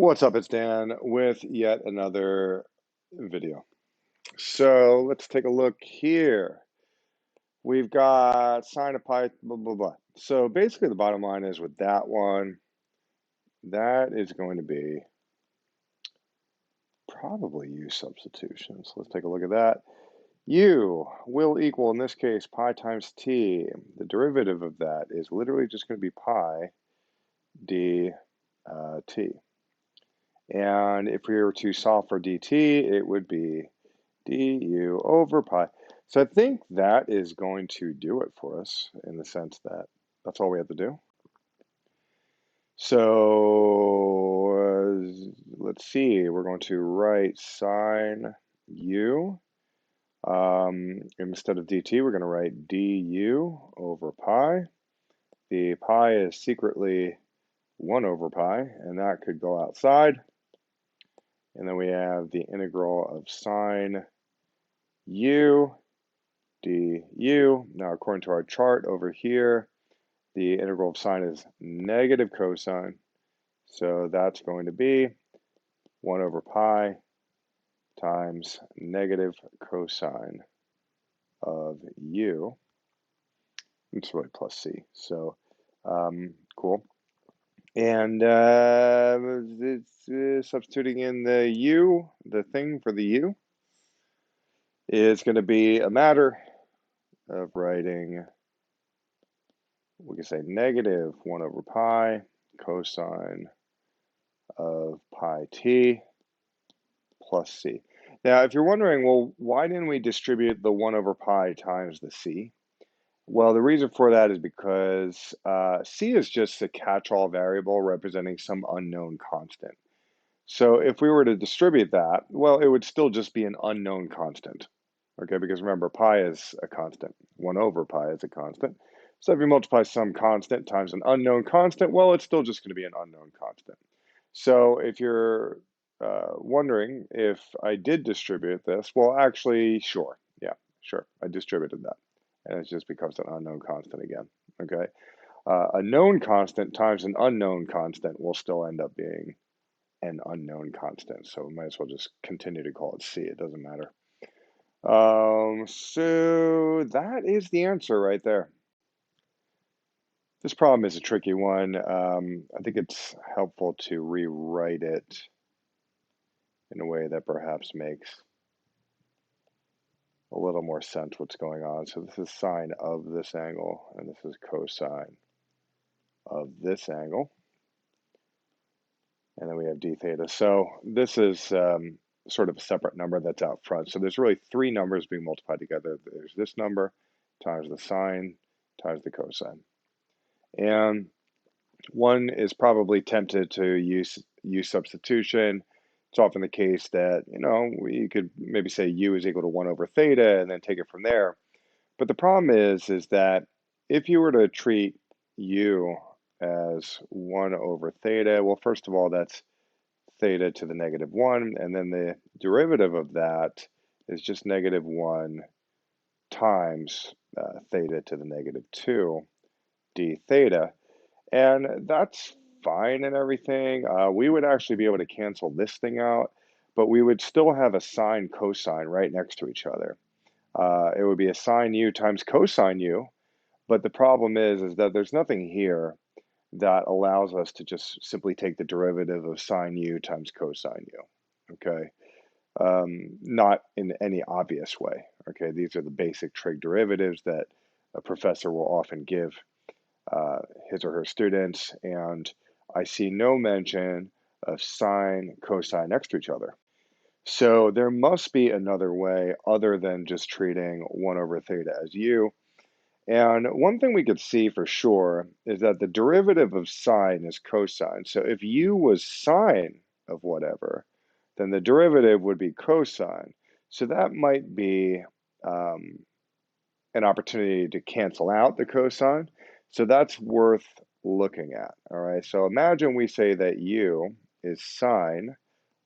What's up? It's Dan with yet another video. So let's take a look here. We've got sine of pi, blah, blah, blah. So basically the bottom line is with that one, that is going to be probably u substitution. So let's take a look at that. U will equal, in this case, pi times t. The derivative of that is literally just going to be pi dt. And if we were to solve for dt, it would be du over pi. So I think that is going to do it for us in the sense that that's all we have to do. So let's see, we're going to write sine u. Instead of dt, we're going to write du over pi. The pi is secretly 1 over pi, and that could go outside. And then we have the integral of sine u du. Now, according to our chart over here, the integral of sine is negative cosine. So that's going to be 1 over pi times negative cosine of u. It's really plus c. So cool. And it's substituting in the u, the thing for the u, is going to be a matter of writing, we can say negative 1 over pi cosine of pi t plus c. Now, if you're wondering, well, why didn't we distribute the 1 over pi times the c? Well, the reason for that is because c is just a catch-all variable representing some unknown constant. So if we were to distribute that, well, it would still just be an unknown constant. Okay, because remember, pi is a constant. 1 over pi is a constant. So if you multiply some constant times an unknown constant, well, it's still just going to be an unknown constant. So if you're wondering if I did distribute this, well, actually, sure. Yeah, sure. I distributed that. And it just becomes an unknown constant again. Okay. A known constant times an unknown constant will still end up being an unknown constant. So we might as well just continue to call it c. It doesn't matter. So that is the answer right there. This problem is a tricky one. I think it's helpful to rewrite it in a way that perhaps makes a little more sense what's going on. So this is sine of this angle, and this is cosine of this angle. And then we have d theta. So this is sort of a separate number that's out front. So there's really 3 numbers being multiplied together. There's this number times the sine times the cosine. And one is probably tempted to use substitution. It's often the case that, you could maybe say u is equal to 1 over theta and then take it from there. But the problem is that if you were to treat u as 1 over theta, well, first of all, that's theta to the negative 1, and then the derivative of that is just negative 1 times theta to the negative 2 d theta. And that's fine and everything. We would actually be able to cancel this thing out, but we would still have a sine cosine right next to each other. It would be a sine u times cosine u, but the problem is that there's nothing here that allows us to just simply take the derivative of sine u times cosine u, okay? Not in any obvious way, okay? These are the basic trig derivatives that a professor will often give his or her students, and I see no mention of sine, cosine next to each other. So there must be another way other than just treating 1 over theta as u. And one thing we could see for sure is that the derivative of sine is cosine. So if u was sine of whatever, then the derivative would be cosine. So that might be an opportunity to cancel out the cosine. So that's worth looking at, all right? So imagine we say that u is sine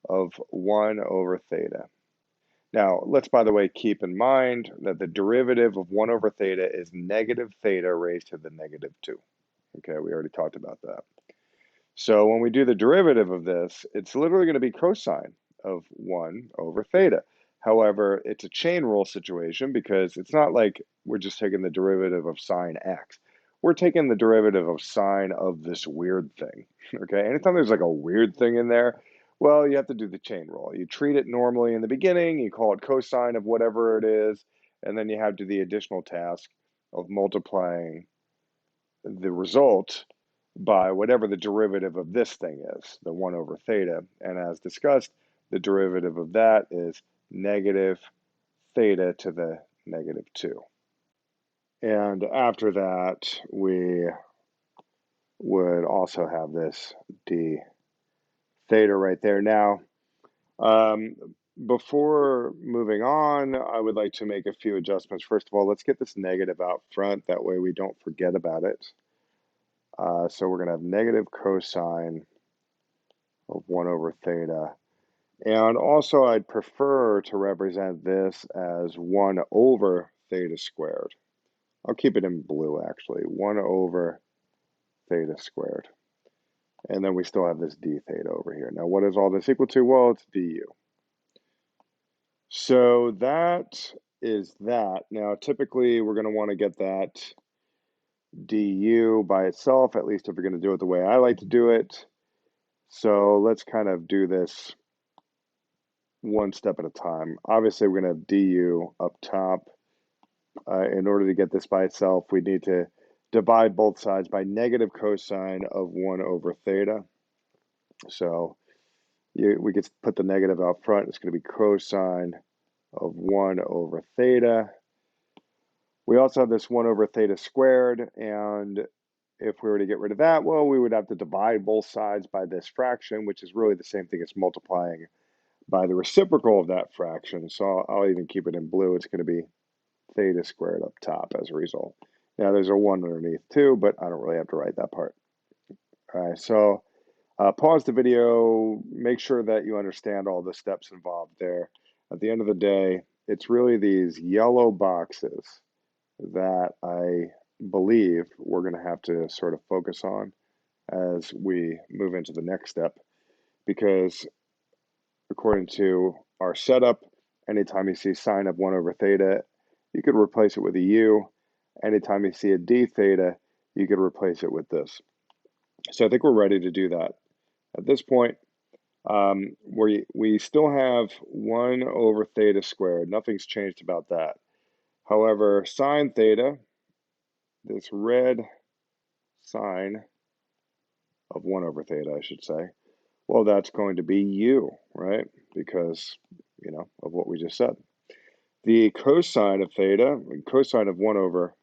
of 1 over theta. Now, let's, by the way, keep in mind that the derivative of 1 over theta is negative theta raised to the negative 2. Okay, we already talked about that. So when we do the derivative of this, it's literally going to be cosine of 1 over theta. However, it's a chain rule situation because it's not like we're just taking the derivative of sine x. We're taking the derivative of sine of this weird thing, okay? Anytime there's like a weird thing in there, well, you have to do the chain rule. You treat it normally in the beginning, you call it cosine of whatever it is, and then you have to do the additional task of multiplying the result by whatever the derivative of this thing is, the 1 over theta. And as discussed, the derivative of that is negative theta to the negative 2. And after that, we would also have this d theta right there. Now, before moving on, I would like to make a few adjustments. First of all, let's get this negative out front. That way we don't forget about it. So we're going to have negative cosine of 1 over theta. And also, I'd prefer to represent this as 1 over theta squared. I'll keep it in blue, actually. 1 over theta squared. And then we still have this d theta over here. Now, what is all this equal to? Well, it's du. So that is that. Now, typically, we're going to want to get that du by itself, at least if we're going to do it the way I like to do it. So let's kind of do this one step at a time. Obviously, we're going to have du up top. In order to get this by itself, we need to divide both sides by negative cosine of 1 over theta. So we could put the negative out front. It's going to be cosine of 1 over theta. We also have this 1 over theta squared, and if we were to get rid of that, well, we would have to divide both sides by this fraction, which is really the same thing as multiplying by the reciprocal of that fraction. So I'll even keep it in blue. It's going to be theta squared up top as a result. Now there's a 1 underneath too, but I don't really have to write that part. All right, so pause the video, make sure that you understand all the steps involved there. At the end of the day, it's really these yellow boxes that I believe we're going to have to sort of focus on as we move into the next step, because according to our setup, anytime you see sine of 1 over theta, you could replace it with a u. Anytime you see a d theta, you could replace it with this. So I think we're ready to do that. At this point, we still have 1 over theta squared. Nothing's changed about that. However, sine theta, this red sine of 1 over theta, I should say, well, that's going to be u, right? Because, you know, of what we just said. The cosine of theta, cosine of 1 over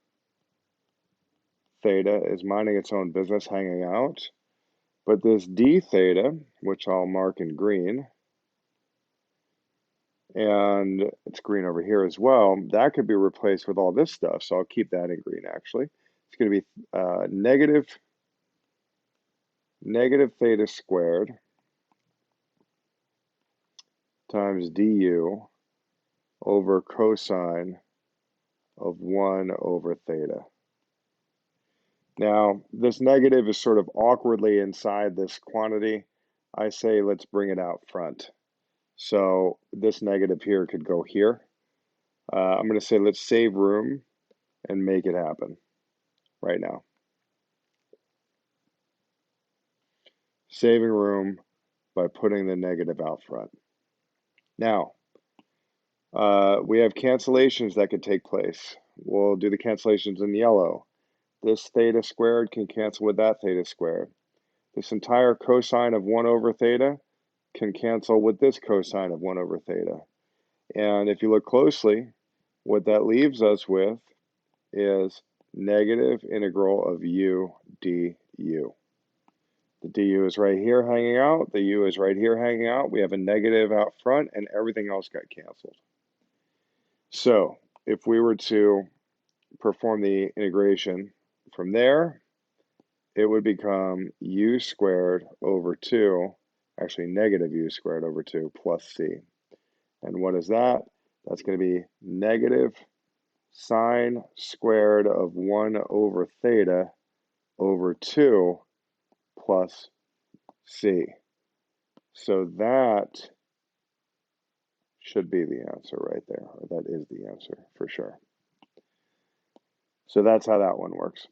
theta, is minding its own business, hanging out. But this d theta, which I'll mark in green, and it's green over here as well, that could be replaced with all this stuff. So I'll keep that in green, actually. It's going to be negative theta squared times du over cosine of 1 over theta. Now, this negative is sort of awkwardly inside this quantity. I say let's bring it out front. So this negative here could go here. I'm going to say let's save room and make it happen right now. Saving room by putting the negative out front. Now, we have cancellations that could take place. We'll do the cancellations in yellow. This theta squared can cancel with that theta squared. This entire cosine of 1 over theta can cancel with this cosine of 1 over theta. And if you look closely, what that leaves us with is negative integral of u du. The du is right here hanging out. The u is right here hanging out. We have a negative out front, and everything else got canceled. So if we were to perform the integration from there, it would become u squared over 2, actually negative u squared over 2 plus c. And what is that? That's going to be negative sine squared of 1 over theta over 2 plus C. So that should be the answer right there, or that is the answer for sure. So that's how that one works.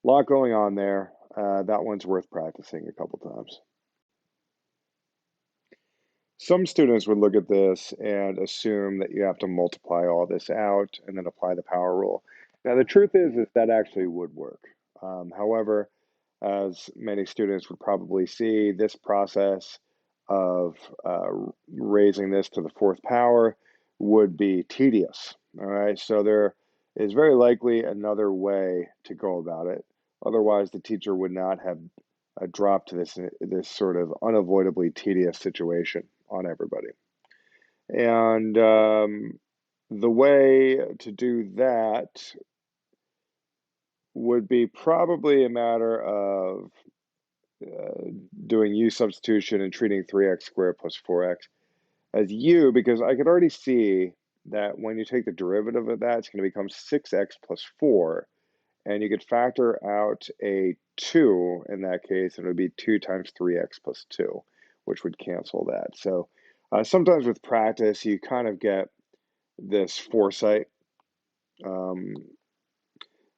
A lot going on there. That one's worth practicing a couple times. Some students would look at this and assume that you have to multiply all this out and then apply the power rule. Now, the truth is that actually would work. However, as many students would probably see, this process of raising this to the fourth power would be tedious. All right, so there is very likely another way to go about it. Otherwise, the teacher would not have dropped this sort of unavoidably tedious situation on everybody. And the way to do that would be probably a matter of doing u substitution and treating 3x squared plus 4x as u, because I could already see that when you take the derivative of that, it's going to become 6x plus 4. And you could factor out a 2 in that case, and it would be 2 times 3x plus 2, which would cancel that. So sometimes with practice, you kind of get this foresight.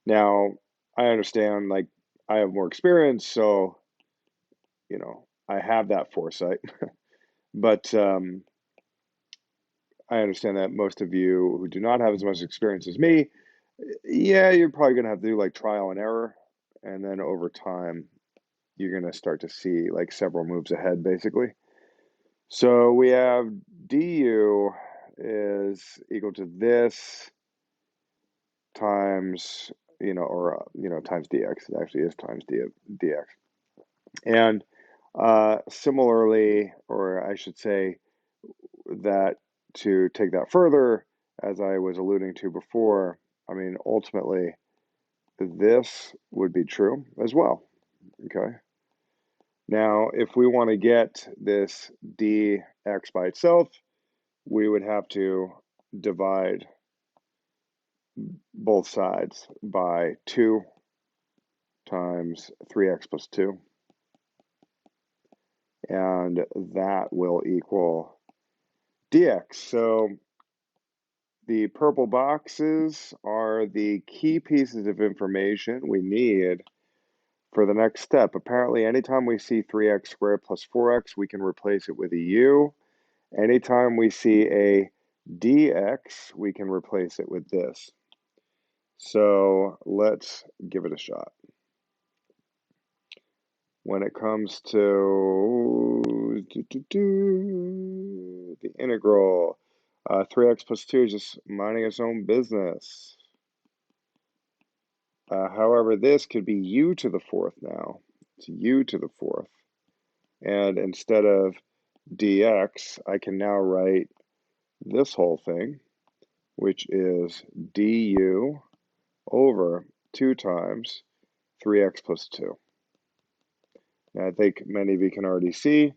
Now, I understand, like, I have more experience, so, you know, I have that foresight. But I understand that most of you who do not have as much experience as me, yeah, you're probably going to have to do like trial and error. And then over time, you're going to start to see like several moves ahead, basically. So we have du is equal to this times, times dx. It actually is times dx. And similarly, or I should say that to take that further, as I was alluding to before, I mean, ultimately, this would be true as well, okay? Now, if we want to get this dx by itself, we would have to divide both sides by 2 times 3x plus 2. And that will equal dx. So the purple boxes are the key pieces of information we need for the next step. Apparently, anytime we see 3x squared plus 4x, we can replace it with a u. Anytime we see a dx, we can replace it with this. So let's give it a shot. When it comes to the integral, 3x plus 2 is just minding its own business. However, this could be u to the fourth now. It's u to the fourth. And instead of dx, I can now write this whole thing, which is du over 2 times 3x plus 2. Now, I think many of you can already see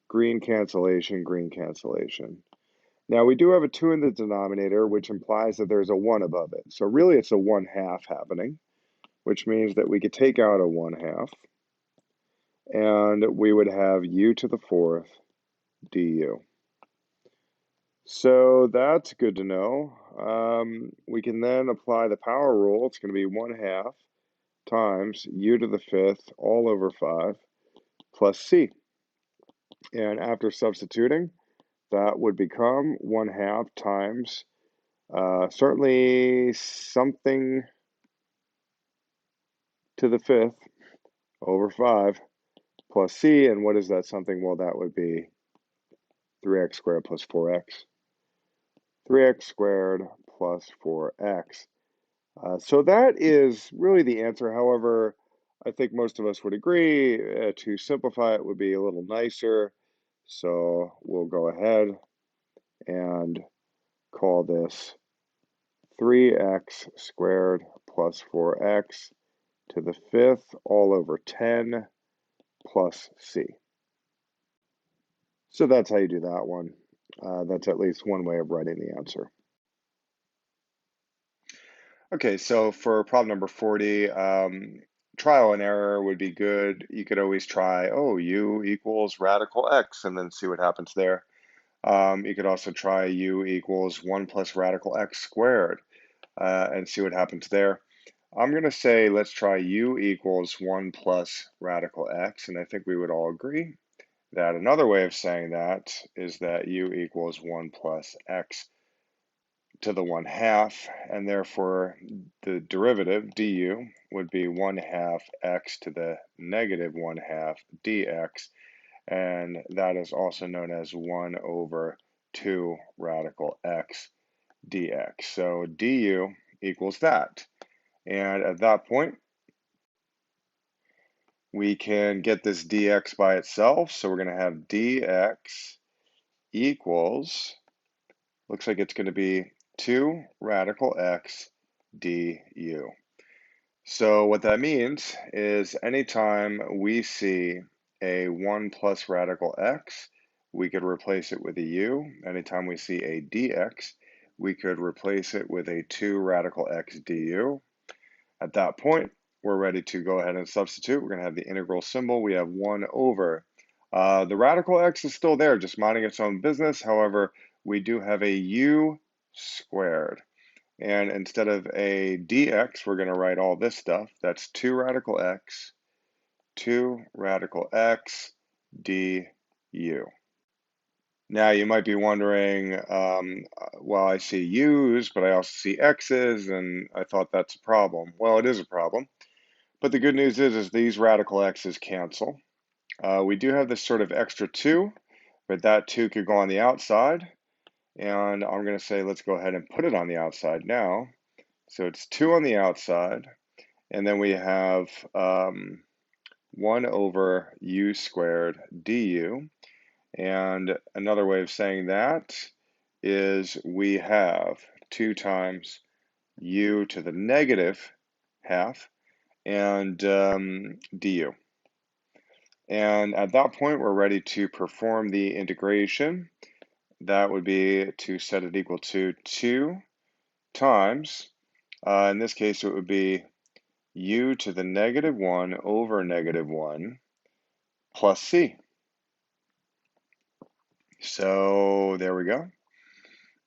green cancellation, green cancellation. Now, we do have a 2 in the denominator, which implies that there's a 1 above it. So really, it's a 1/2 happening, which means that we could take out a 1/2, and we would have u to the fourth du. So that's good to know. We can then apply the power rule. It's going to be 1/2 times u to the fifth all over 5 plus c. And after substituting, that would become 1/2 times certainly something to the fifth over 5 plus c. And what is that something? Well, that would be 3x squared plus 4x. 3x squared plus 4x. So that is really the answer. However, I think most of us would agree to simplify it would be a little nicer. So we'll go ahead and call this 3x squared plus 4x to the fifth all over 10 plus c. So that's how you do that one. That's at least one way of writing the answer. Okay, so for problem number 40, trial and error would be good. You could always try, oh, u equals radical x, and then see what happens there. You could also try u equals 1 plus radical x squared, and see what happens there. I'm going to say let's try u equals 1 plus radical x, and I think we would all agree that another way of saying that is that u equals 1 plus x to the 1/2, and therefore the derivative du would be 1/2 x to the negative 1/2 dx, and that is also known as 1 over 2 radical x dx. So du equals that. And at that point, we can get this dx by itself. So we're going to have dx equals, looks like it's going to be 2 radical x du. So what that means is anytime we see a 1 plus radical x, we could replace it with a u. Anytime we see a dx, we could replace it with a 2 radical x du. At that point, we're ready to go ahead and substitute. We're going to have the integral symbol. We have 1 over. The radical x is still there, just minding its own business. However, we do have a u squared. And instead of a dx, we're going to write all this stuff. That's 2 radical x du. Now you might be wondering, well, I see u's, but I also see x's, and I thought that's a problem. Well, it is a problem. But the good news is these radical x's cancel. We do have this sort of extra 2, but that 2 could go on the outside. And I'm going to say, let's go ahead and put it on the outside now. So it's 2 on the outside, and then we have 1 over u squared du. And another way of saying that is we have 2 times u to the negative half and du. And at that point, we're ready to perform the integration. That would be to set it equal to 2 times, in this case, it would be u to the negative 1 over negative 1 plus c. So there we go.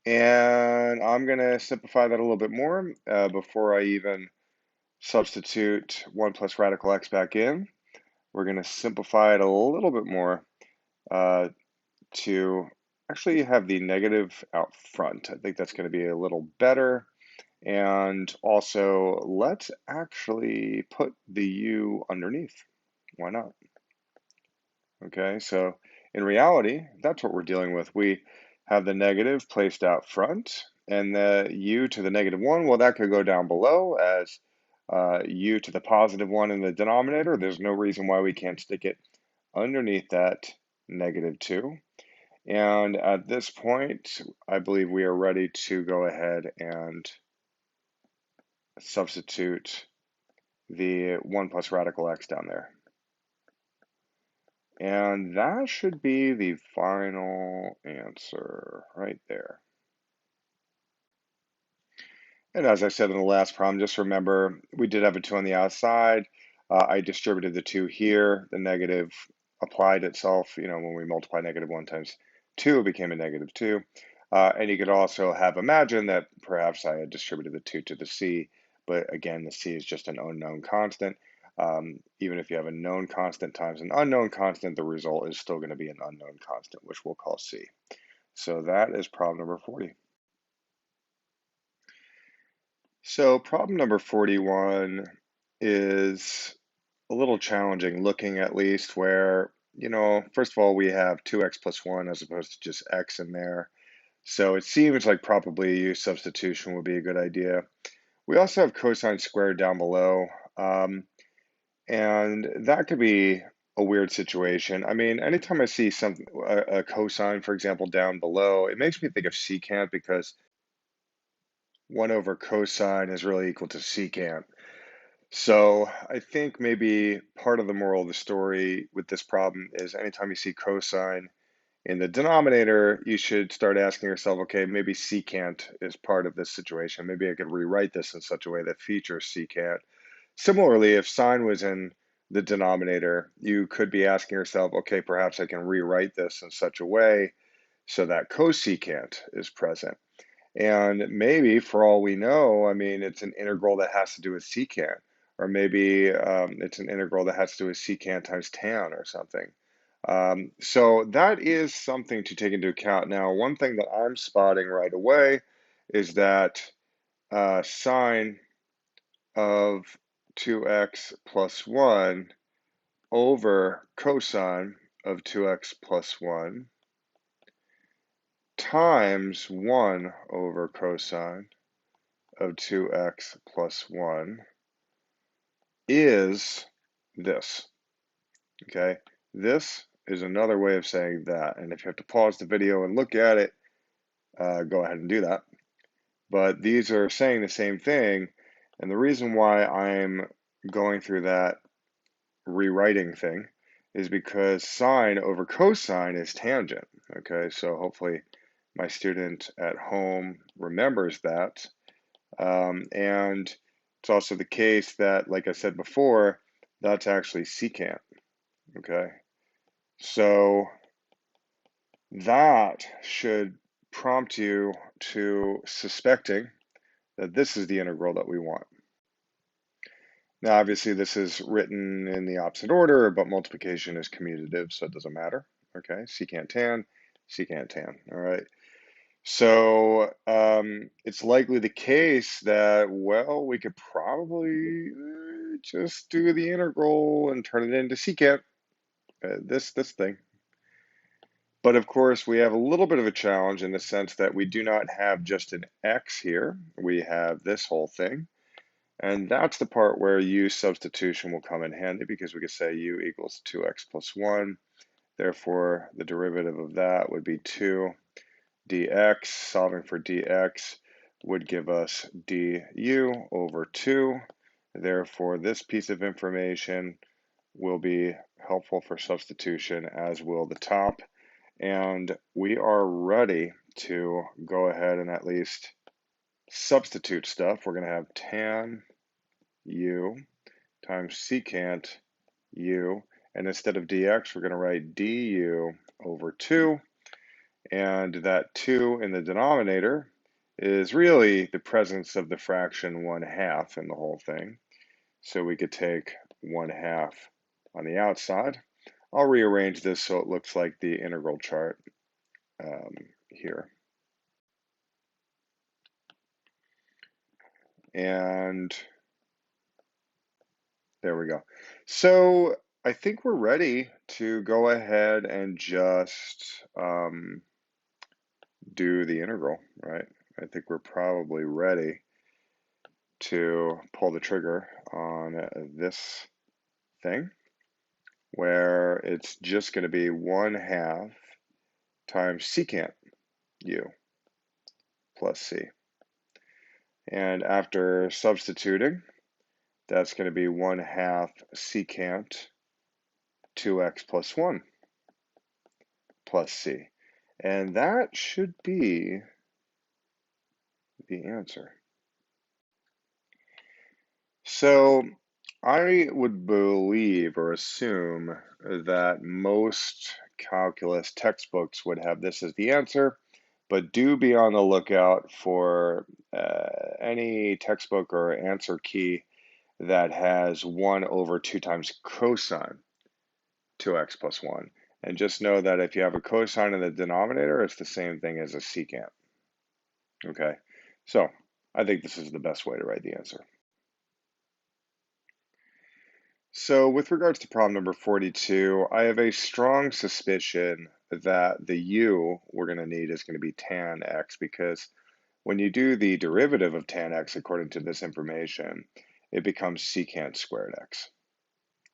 And I'm going to simplify that a little bit more before I even substitute 1 plus radical x back in. We're going to simplify it a little bit more to actually have the negative out front. I think that's going to be a little better. And also, let's actually put the u underneath. Why not? Okay, so in reality, that's what we're dealing with. We have the negative placed out front, and the u to the negative 1, well, that could go down below as u to the positive 1 in the denominator. There's no reason why we can't stick it underneath that negative 2. And at this point, I believe we are ready to go ahead and substitute the 1 plus radical x down there. And that should be the final answer right there. And as I said in the last problem, just remember we did have a 2 on the outside. I distributed the 2 here. The negative applied itself, when we multiply negative 1 times 2, it became a negative 2. And you could also have imagined that perhaps I had distributed the 2 to the c, but again, the c is just an unknown constant. Even if you have a known constant times an unknown constant, the result is still going to be an unknown constant, which we'll call c. So that is problem number 40. So problem number 41 is a little challenging looking, at least, where, first of all, we have 2x plus 1 as opposed to just x in there. So it seems like probably u substitution would be a good idea. We also have cosine squared down below, and that could be a weird situation. I mean, anytime I see a cosine, for example, down below, it makes me think of secant because 1 over cosine is really equal to secant. So I think maybe part of the moral of the story with this problem is anytime you see cosine in the denominator, you should start asking yourself, okay, maybe secant is part of this situation. Maybe I could rewrite this in such a way that features secant. Similarly, if sine was in the denominator, you could be asking yourself, okay, perhaps I can rewrite this in such a way so that cosecant is present. And maybe, for all we know, I mean, it's an integral that has to do with secant, or maybe it's an integral that has to do with secant times tan or something. So that is something to take into account. Now, one thing that I'm spotting right away is that sine of 2x plus 1 over cosine of 2x plus 1 times 1 over cosine of 2x plus 1 is this, okay? This is another way of saying that, and if you have to pause the video and look at it, go ahead and do that. But these are saying the same thing, and the reason why I'm going through that rewriting thing is because sine over cosine is tangent, okay? So hopefully my student at home remembers that. And it's also the case that, like I said before, that's actually secant, okay? So that should prompt you to suspecting that this is the integral that we want. Now, obviously, this is written in the opposite order, but multiplication is commutative, so it doesn't matter, okay? Secant tan, all right? So it's likely the case that, well, we could probably just do the integral and turn it into secant, this thing. But of course, we have a little bit of a challenge in the sense that we do not have just an x here. We have this whole thing. And that's the part where u substitution will come in handy, because we could say u equals 2x plus 1. Therefore, the derivative of that would be 2 dx. Solving for dx would give us du over 2. Therefore, this piece of information will be helpful for substitution, as will the top. And we are ready to go ahead and at least substitute stuff. We're going to have tan u times secant u, and instead of dx, we're going to write du over 2, and that 2 in the denominator is really the presence of the fraction 1/2 in the whole thing. So we could take 1/2 on the outside. I'll rearrange this so it looks like the integral chart here. And there we go. So I think we're ready to go ahead and just do the integral, right? I think we're probably ready to pull the trigger on this thing, where it's just going to be 1/2 times secant u plus c. And after substituting, that's going to be 1/2 secant 2x plus 1 plus c. And that should be the answer. So I would believe or assume that most calculus textbooks would have this as the answer, but do be on the lookout for any textbook or answer key that has 1 over 2 times cosine 2x plus 1. And just know that if you have a cosine in the denominator, it's the same thing as a secant. Okay, so I think this is the best way to write the answer. So with regards to problem number 42, I have a strong suspicion that the u we're going to need is going to be tan x, because when you do the derivative of tan x according to this information, it becomes secant squared x.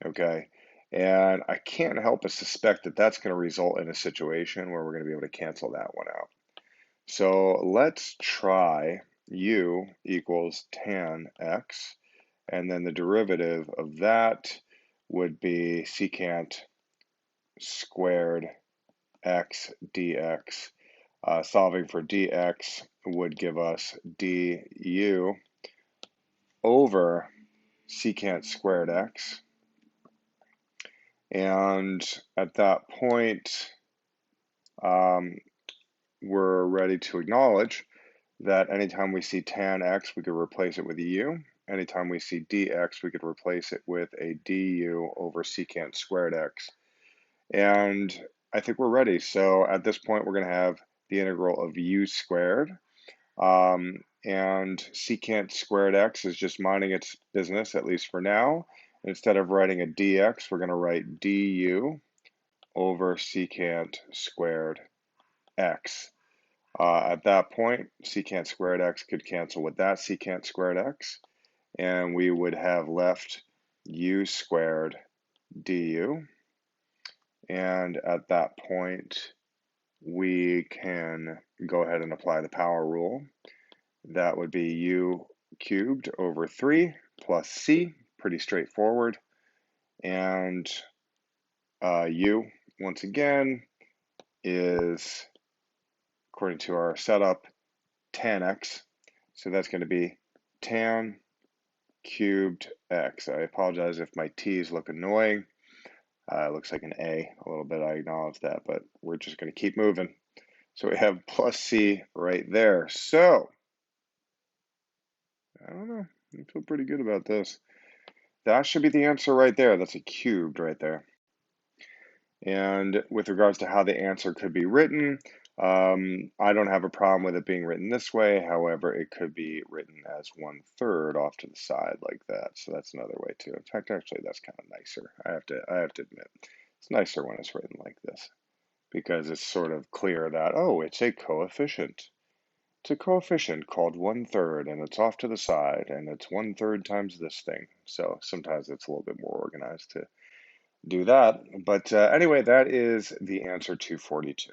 Okay, and I can't help but suspect that that's going to result in a situation where we're going to be able to cancel that one out. So let's try u equals tan x, and then the derivative of that would be secant squared x dx. Solving for dx would give us du over secant squared x. And at that point, we're ready to acknowledge that anytime we see tan x, we could replace it with a u. Anytime we see dx, we could replace it with a du over secant squared x. And I think we're ready. So at this point, we're going to have the integral of u squared. And secant squared x is just minding its business, at least for now. Instead of writing a dx, we're going to write du over secant squared x. At that point, secant squared x could cancel with that secant squared x, and we would have left u squared du. And at that point, we can go ahead and apply the power rule. That would be u cubed over 3 plus c, pretty straightforward. And u, once again, is, according to our setup, tan x. So that's going to be tan cubed x. I apologize if my t's look annoying. It looks like an A a little bit, I acknowledge that, but we're just going to keep moving. So we have plus c right there. So, I don't know, I feel pretty good about this. That should be the answer right there. That's a cubed right there. And with regards to how the answer could be written, I don't have a problem with it being written this way. However, it could be written as 1/3 off to the side like that. So that's another way too. In fact, actually, that's kind of nicer. I have to admit, it's nicer when it's written like this because it's sort of clear that, oh, it's a coefficient. It's a coefficient called 1/3, and it's off to the side, and it's 1/3 times this thing. So sometimes it's a little bit more organized to do that. But anyway, that is the answer to 42.